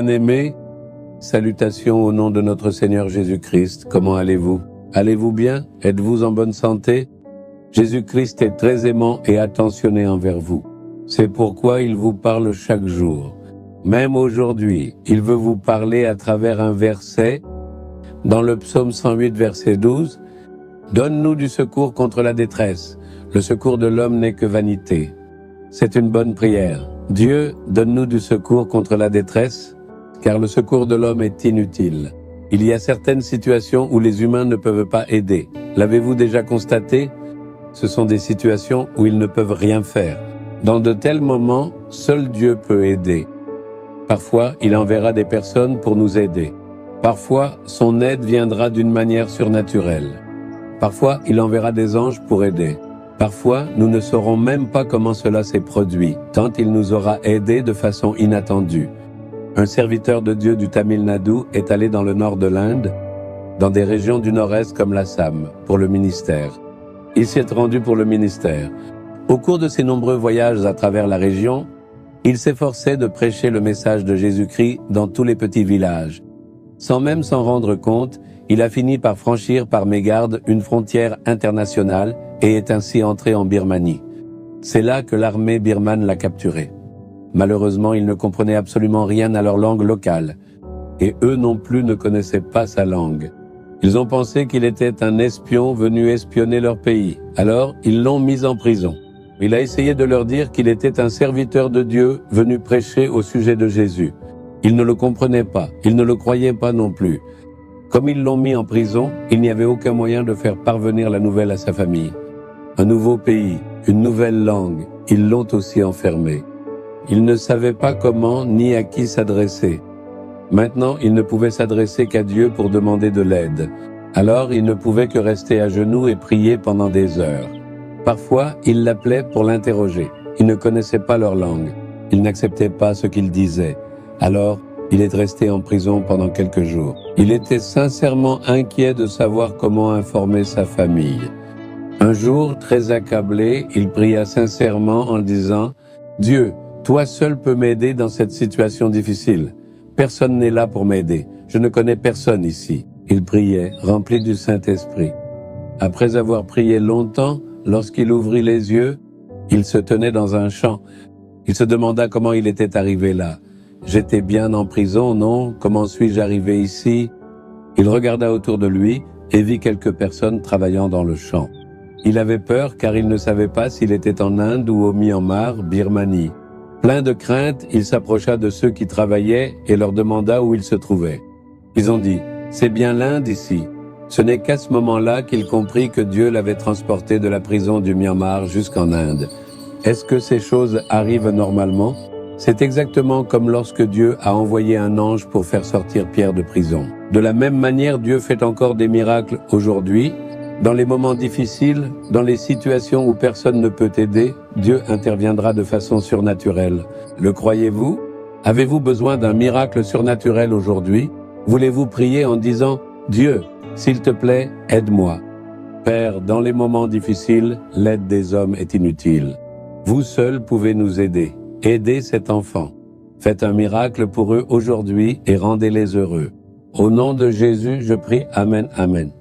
Bien-aimés, salutations au nom de notre Seigneur Jésus-Christ. Comment allez-vous? Allez-vous bien? Êtes-vous en bonne santé? Jésus-Christ est très aimant et attentionné envers vous. C'est pourquoi il vous parle chaque jour. Même aujourd'hui, il veut vous parler à travers un verset dans le psaume 108, verset 12. « Donne-nous du secours contre la détresse. Le secours de l'homme n'est que vanité. » C'est une bonne prière. Dieu, donne-nous du secours contre la détresse, car le secours de l'homme est inutile. Il y a certaines situations où les humains ne peuvent pas aider. L'avez-vous déjà constaté? Ce sont des situations où ils ne peuvent rien faire. Dans de tels moments, seul Dieu peut aider. Parfois, il enverra des personnes pour nous aider. Parfois, son aide viendra d'une manière surnaturelle. Parfois, il enverra des anges pour aider. Parfois, nous ne saurons même pas comment cela s'est produit, tant il nous aura aidés de façon inattendue. Un serviteur de Dieu du Tamil Nadu est allé dans le nord de l'Inde, dans des régions du nord-est comme l'Assam, pour le ministère. Il s'y est rendu pour le ministère. Au cours de ses nombreux voyages à travers la région, il s'efforçait de prêcher le message de Jésus-Christ dans tous les petits villages. Sans même s'en rendre compte, il a fini par franchir par mégarde une frontière internationale et est ainsi entré en Birmanie. C'est là que l'armée birmane l'a capturé. Malheureusement, il ne comprenait absolument rien à leur langue locale, et eux non plus ne connaissaient pas sa langue. Ils ont pensé qu'il était un espion venu espionner leur pays. Alors, ils l'ont mis en prison. Il a essayé de leur dire qu'il était un serviteur de Dieu venu prêcher au sujet de Jésus. Ils ne le comprenaient pas, ils ne le croyaient pas non plus. Comme ils l'ont mis en prison, il n'y avait aucun moyen de faire parvenir la nouvelle à sa famille. Un nouveau pays, une nouvelle langue, ils l'ont aussi enfermé. Ils ne savaient pas comment ni à qui s'adresser. Maintenant, ils ne pouvaient s'adresser qu'à Dieu pour demander de l'aide. Alors, ils ne pouvaient que rester à genoux et prier pendant des heures. Parfois, ils l'appelaient pour l'interroger. Ils ne connaissaient pas leur langue. Ils n'acceptaient pas ce qu'il disait. Alors, il est resté en prison pendant quelques jours. Il était sincèrement inquiet de savoir comment informer sa famille. Un jour, très accablé, il pria sincèrement en disant « Dieu, toi seul peux m'aider dans cette situation difficile. Personne n'est là pour m'aider. Je ne connais personne ici. » Il priait, rempli du Saint-Esprit. Après avoir prié longtemps, lorsqu'il ouvrit les yeux, il se tenait dans un champ. Il se demanda comment il était arrivé là. « J'étais bien en prison, non? Comment suis-je arrivé ici ?» Il regarda autour de lui et vit quelques personnes travaillant dans le champ. Il avait peur car il ne savait pas s'il était en Inde ou au Myanmar, Birmanie. Plein de crainte, il s'approcha de ceux qui travaillaient et leur demanda où ils se trouvaient. Ils ont dit « C'est bien l'Inde ici ». Ce n'est qu'à ce moment-là qu'il comprit que Dieu l'avait transporté de la prison du Myanmar jusqu'en Inde. Est-ce que ces choses arrivent normalement? C'est exactement comme lorsque Dieu a envoyé un ange pour faire sortir Pierre de prison. De la même manière, Dieu fait encore des miracles aujourd'hui. Dans les moments difficiles, dans les situations où personne ne peut aider, Dieu interviendra de façon surnaturelle. Le croyez-vous? Avez-vous besoin d'un miracle surnaturel aujourd'hui? Voulez-vous prier en disant « Dieu, s'il te plaît, aide-moi ». Père, dans les moments difficiles, l'aide des hommes est inutile. Vous seuls pouvez nous aider. Aidez cet enfant. Faites un miracle pour eux aujourd'hui et rendez-les heureux. Au nom de Jésus, je prie. Amen, amen.